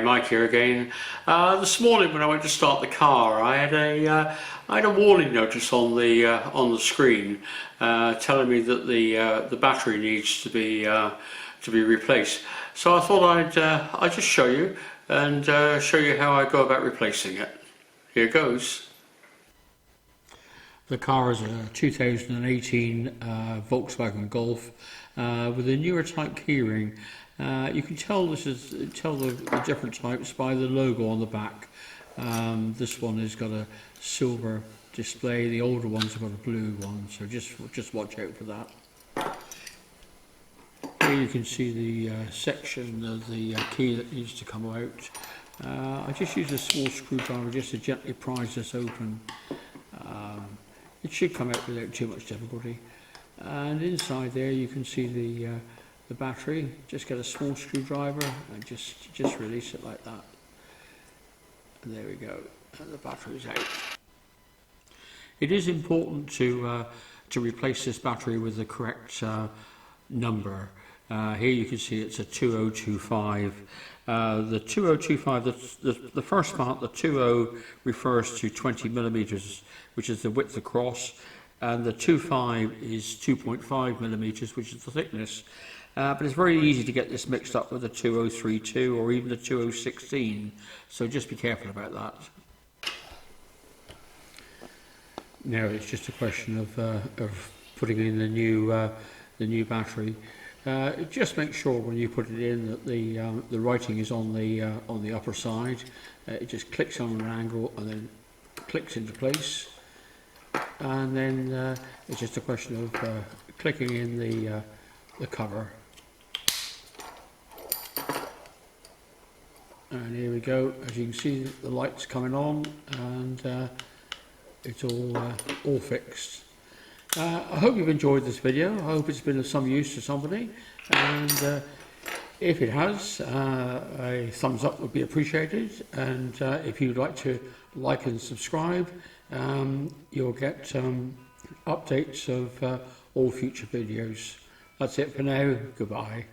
Mike here again. This morning when I went to start the car, I had a warning notice on the screen telling me that the battery needs to be replaced. So I thought I'd just show you and show you how I go about replacing it. Here goes. The car is a 2018 Volkswagen Golf with a newer type keyring. You can tell the different types by the logo on the back. This one has got a silver display. The older ones have got a blue one, so just watch out for that. Here you can see the section of the key that needs to come out. I just use a small screwdriver just to gently prise this open. It should come out without too much difficulty. And inside there you can see the battery. Just get a small screwdriver and just release it like that. And there we go. And the battery's out. It is important to replace this battery with the correct number. Here you can see it's a 2025. The 2025, the first part, the 20 refers to 20 millimeters, which is the width across, and the 25 is 2.5 millimeters, which is the thickness. But it's very easy to get this mixed up with the 2032 or even the 2016, so just be careful about that. Now it's just a question of putting in the new battery. Just make sure when you put it in that the writing is on the upper side. It just clicks on an angle and then clicks into place, and then it's just a question of clicking in the cover. And here we go. As you can see, the light's coming on, and it's all fixed. I hope you've enjoyed this video. I hope it's been of some use to somebody, and if it has, a thumbs up would be appreciated, and if you'd like to like and subscribe, you'll get updates of all future videos. That's it for now. Goodbye.